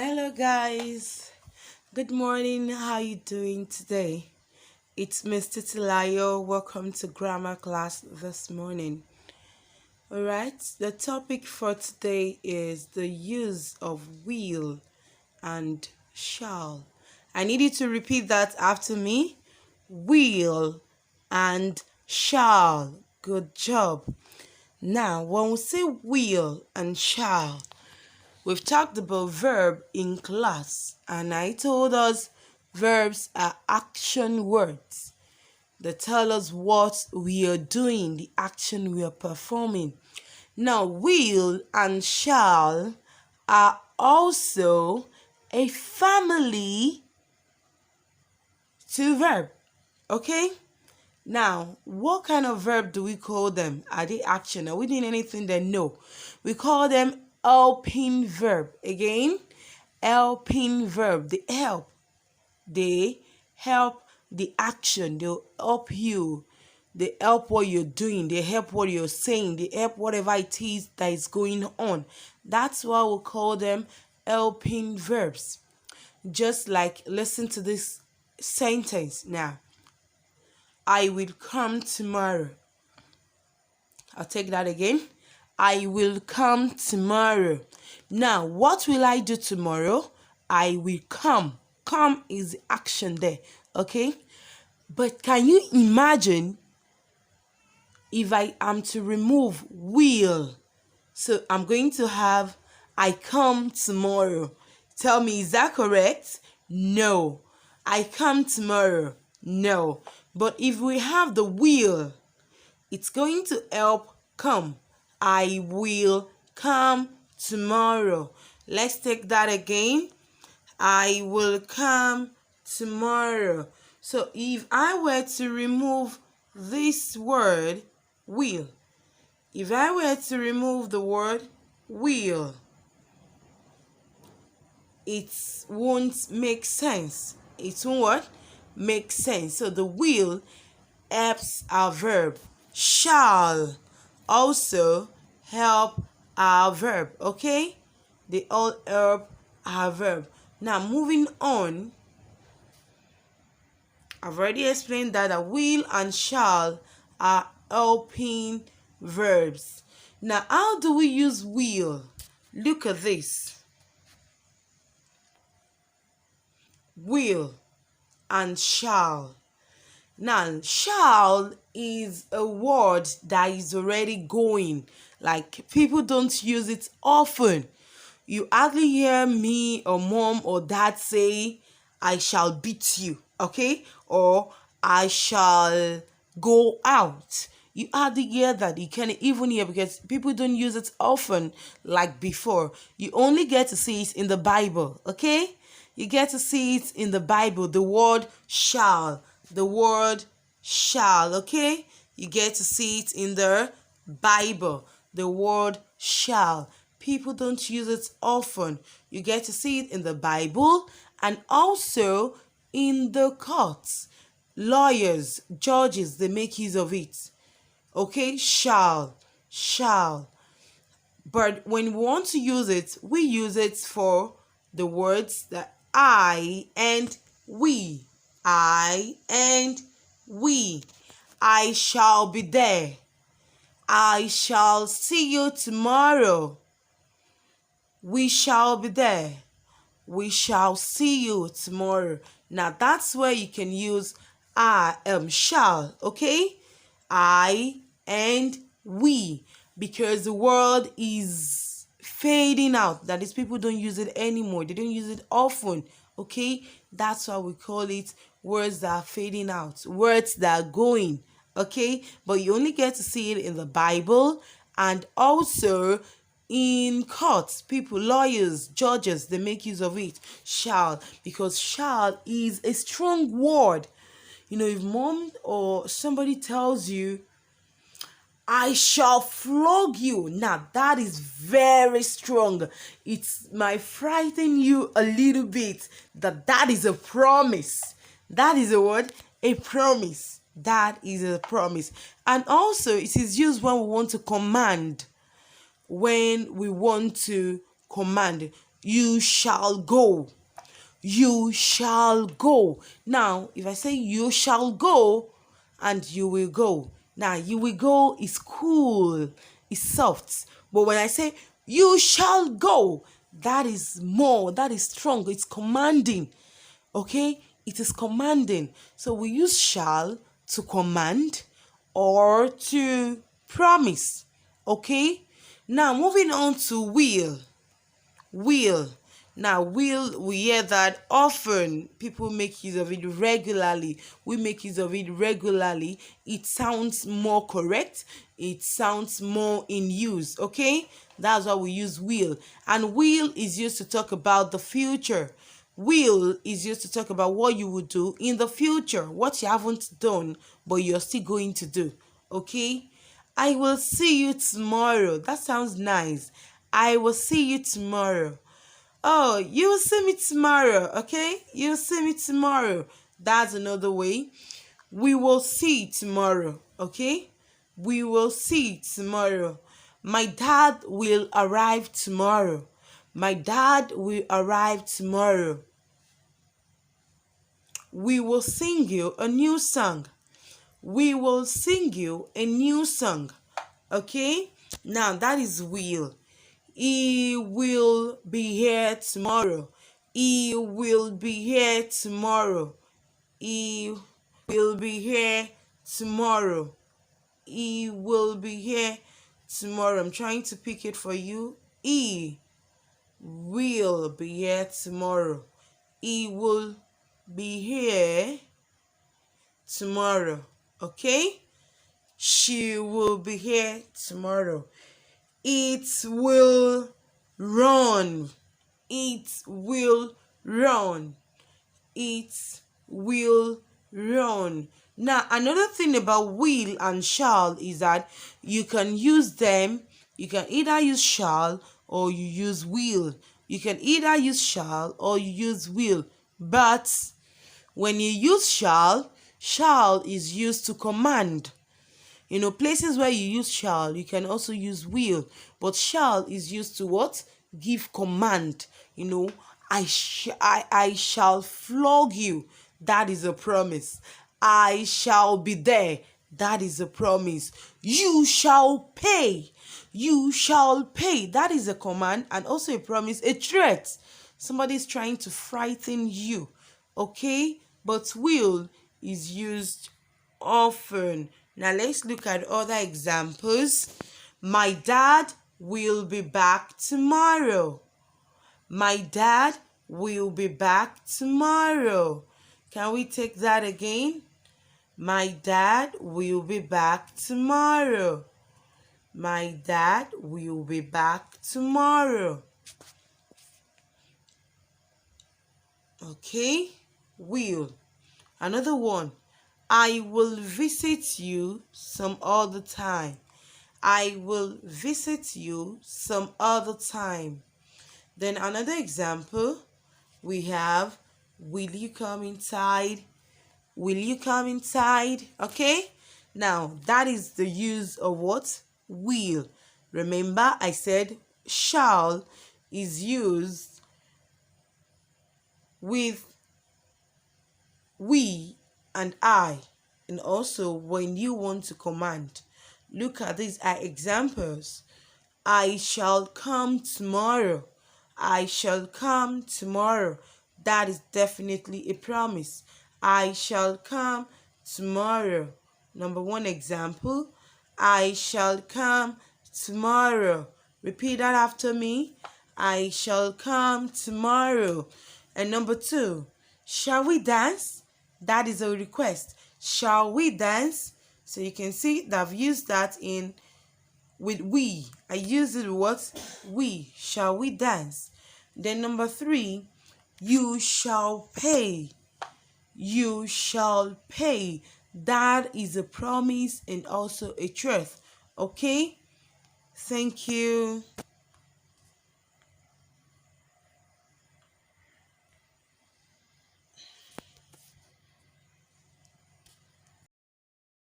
Hello guys. Good morning. How you doing today? It's Mr. Tilayo. Welcome to grammar class this morning. All right. The topic for today is the use of will and shall. I need you to repeat that after me. Will and shall. Good job. Now, when we say will and shall, we've talked about verb in class, and I told us verbs are action words that tell us what we are doing, the action we are performing. Now, will and shall are also a family to verb. Okay? Now, what kind of verb do we call them? Are they action? Are we doing anything? Then no. We call them helping verb. Again, helping verb. They help. They help the action. They'll help you. They help what you're doing. They help what you're saying. They help whatever it is that is going on. That's why we call them helping verbs. Just like, listen to this sentence now. I will come tomorrow. I'll take that again. I will come tomorrow. Now, what will I do tomorrow? I will come. Come is action there, okay? But can you imagine if I am to remove will? So I'm going to have I come tomorrow. Tell me, is that correct? No. I come tomorrow. No. But if we have the will, it's going to help come. I will come tomorrow. Let's take that again. I will come tomorrow. So if I were to remove this word, will, if I were to remove the word will, it won't make sense. It won't what? Make sense. So the will helps our verb. Shall also help our verb. Okay? They all help our verb. Now moving on. I've already explained that will and shall are helping verbs. Now how do we use will? Look at this. Will and shall. Now, shall is a word that is already going. Like, people don't use it often. You hardly hear me or mom or dad say, I shall beat you, okay? Or I shall go out. You hardly hear that. You can't even hear because people don't use it often like before. You only get to see it in the Bible, okay? You get to see it in the Bible, the word shall. The word shall, okay? You get to see it in the Bible, the word shall. People don't use it often. You get to see it in the Bible and also in the courts. Lawyers, judges, they make use of it. Okay? Shall. But when we want to use it, we use it for the words that I and we. I and we. I shall be there. I shall see you tomorrow. We shall be there. We shall see you tomorrow. Now that's where you can use shall, okay? I and we, because the word is fading out. That is, people don't use it anymore. They don't use it often, okay? That's why we call it words that are fading out, words that are going, okay? But you only get to see it in the Bible and also in courts. People, lawyers, judges, they make use of it. Shall, because shall is a strong word. You know, if mom or somebody tells you, I shall flog you. Now, that is very strong. It might frighten you a little bit that is a promise. That is a word, a promise. That is a promise. And also, it is used when we want to command. When we want to command. You shall go. You shall go. Now, if I say you shall go and you will go, now you will go is cool, is soft. But when I say you shall go, that is more, that is strong, it's commanding. Okay? It is commanding. So we use shall to command or to promise. Okay? Now moving on to will. Will. Now, will, we hear that often. People make use of it regularly. We make use of it regularly. It sounds more correct. It sounds more in use. Okay? That's why we use will. And will is used to talk about the future. Will is used to talk about what you will do in the future, what you haven't done, but you're still going to do. Okay? I will see you tomorrow. That sounds nice. I will see you tomorrow. Oh, you will see me tomorrow, okay? You'll see me tomorrow. That's another way. We will see tomorrow, okay? We will see tomorrow. My dad will arrive tomorrow. My dad will arrive tomorrow. We will sing you a new song. We will sing you a new song. Okay? Now that is will. He will be here tomorrow. He will be here tomorrow. He will be here tomorrow. He will be here tomorrow. I'm trying to pick it for you. He will be here tomorrow. He will be here tomorrow. Okay? She will be here tomorrow. It will run. It will run. It will run. Now, another thing about will and shall is that you can use them. You can either use shall or you use will. You can either use shall or you use will. But when you use shall is used to command. Places where you use shall, you can also use will. But shall is used to what? Give command. I shall flog you. That is a promise. I shall be there. That is a promise. You shall pay. You shall pay. That is a command and also a promise, a threat. Somebody is trying to frighten you. Okay? But will is used often. Now let's look at other examples. My dad will be back tomorrow. My dad will be back tomorrow. Can we take that again? My dad will be back tomorrow. My dad will be back tomorrow. Okay, will. Another one. I will visit you some other time. I will visit you some other time. Then another example, we have, will you come inside? Will you come inside? Okay? Now, that is the use of what? Will. Remember, I said shall is used with we and I, and also when you want to command. Look at these are examples. I shall come tomorrow. I shall come tomorrow. That is definitely a promise. I shall come tomorrow. Number one example, I shall come tomorrow. Repeat that after me. I shall come tomorrow. And number two, shall we dance? That is a request. Shall we dance? So you can see that I've used that in with we. I use it with what? We. Shall we dance? Then number three, you shall pay. You shall pay. That is a promise and also a truth. Okay? Thank you.